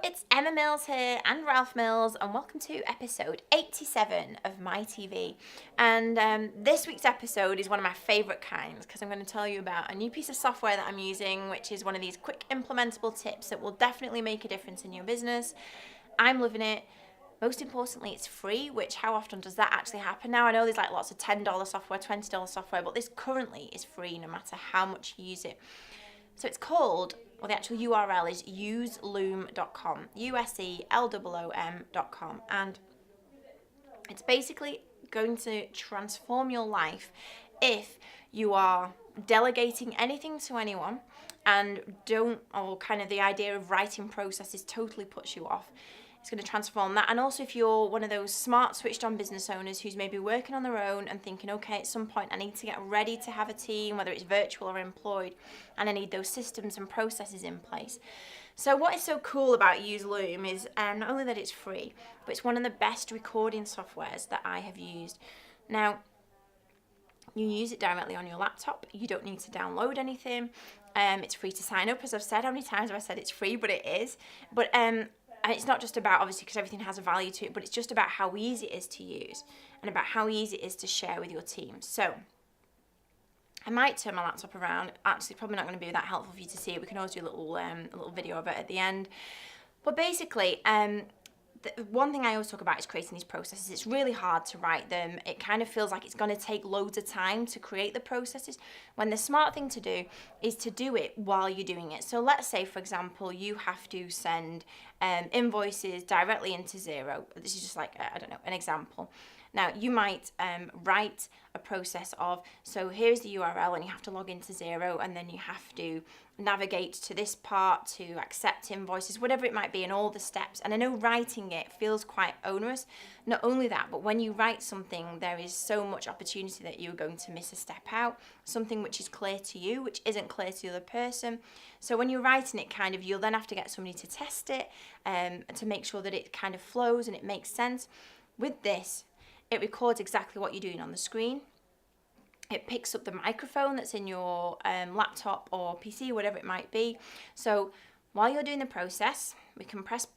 it's Emma Mills here and Ralph Mills, and welcome to episode 87 of MiTV. And this week's episode is one of my favourite kinds because I'm going to tell you about a new piece of software that I'm using, which is one of these quick implementable tips that will definitely make a difference in your business. I'm loving it. Most importantly, it's free, which how often does that actually happen now? I know there's like lots of $10 software, $20 software, but this currently is free no matter how much you use it. So it's called, or the actual URL is useloom.com, useloom.com, and it's basically going to transform your life if you are delegating anything to anyone and or kind of the idea of writing processes totally puts you off. It's going to transform that. And also if you're one of those smart switched on business owners who's maybe working on their own and thinking, okay, at some point I need to get ready to have a team, whether it's virtual or employed, and I need those systems and processes in place. So what is so cool about useloom is not only that it's free, but it's one of the best recording softwares that I have used. Now, you use it directly on your laptop. You don't need to download anything. It's free to sign up, as I've said. How many times have I said it's free? But it is. But and it's not just about, obviously, because everything has a value to it, but it's just about how easy it is to use and about how easy it is to share with your team. So I might turn my laptop around. Actually, probably not going to be that helpful for you to see it. We can always do a little video of it at the end. But basically, the one thing I always talk about is creating these processes. It's really hard to write them. It kind of feels like it's going to take loads of time to create the processes, when the smart thing to do is to do it while you're doing it. So let's say, for example, you have to send invoices directly into Xero. This is just like, I don't know, an example. Now, you might write a process of, so here's the URL and you have to log into Xero, and then you have to navigate to this part to accept invoices, whatever it might be, and all the steps. And I know writing it feels quite onerous. Not only that, but when you write something, there is so much opportunity that you're going to miss a step out, something which is clear to you, which isn't clear to the other person. So when you're writing it, kind of, you'll then have to get somebody to test it to make sure that it kind of flows and it makes sense. With this, it records exactly what you're doing on the screen. It picks up the microphone that's in your laptop or PC, whatever it might be. So while you're doing the process, we can press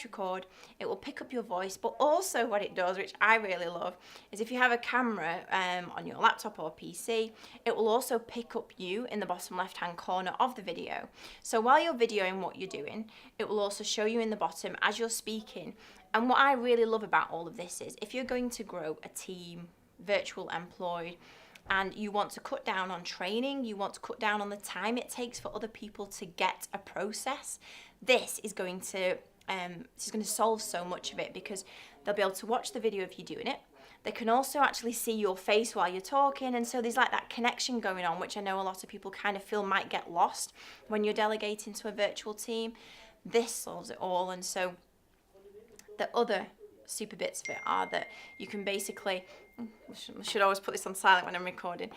record. It will pick up your voice, but also what it does, which I really love, is if you have a camera on your laptop or PC, it will also pick up you in the bottom left-hand corner of the video. So while you're videoing what you're doing, it will also show you in the bottom as you're speaking. And what I really love about all of this is if you're going to grow a team, virtual, employed, and you want to cut down on training, you want to cut down on the time it takes for other people to get a process, this is going to solve so much of it, because they'll be able to watch the video of you doing it. They can also actually see your face while you're talking, and so there's like that connection going on, which I know a lot of people kind of feel might get lost when you're delegating to a virtual team. This solves it all. And so the other super bits of it are that you can basically, I should always put this on silent when I'm recording,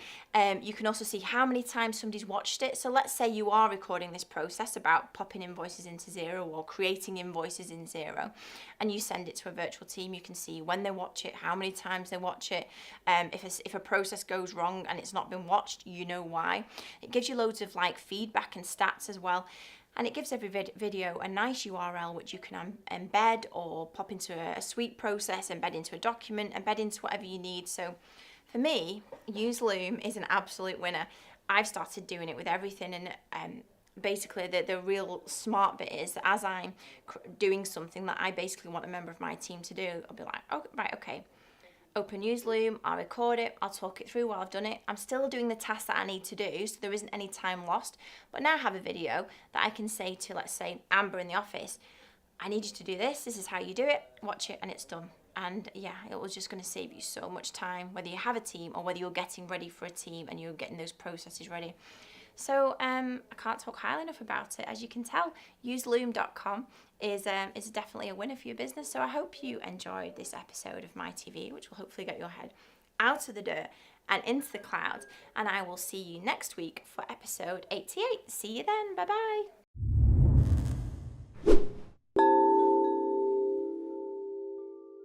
you can also see how many times somebody's watched it. So let's say you are recording this process about popping invoices into Xero or creating invoices in Xero, and you send it to a virtual team. You can see when they watch it, how many times they watch it. If a process goes wrong and it's not been watched, you know why. It gives you loads of like feedback and stats as well. And it gives every video a nice URL which you can embed or pop into a suite process, embed into a document, embed into whatever you need. So for me, useloom is an absolute winner. I've started doing it with everything, and basically the real smart bit is that as I'm doing something that I basically want a member of my team to do, I'll be like, oh, right, okay. Open useloom, I'll record it, I'll talk it through while I've done it. I'm still doing the task that I need to do, so there isn't any time lost. But now I have a video that I can say to, let's say, Amber in the office, I need you to do this is how you do it, watch it, and it's done. And yeah, it was just going to save you so much time, whether you have a team or whether you're getting ready for a team and you're getting those processes ready. So I can't talk highly enough about it. As you can tell, useloom.com is definitely a winner for your business. So I hope you enjoyed this episode of MiTV, which will hopefully get your head out of the dirt and into the clouds. And I will see you next week for episode 88. See you then. Bye-bye.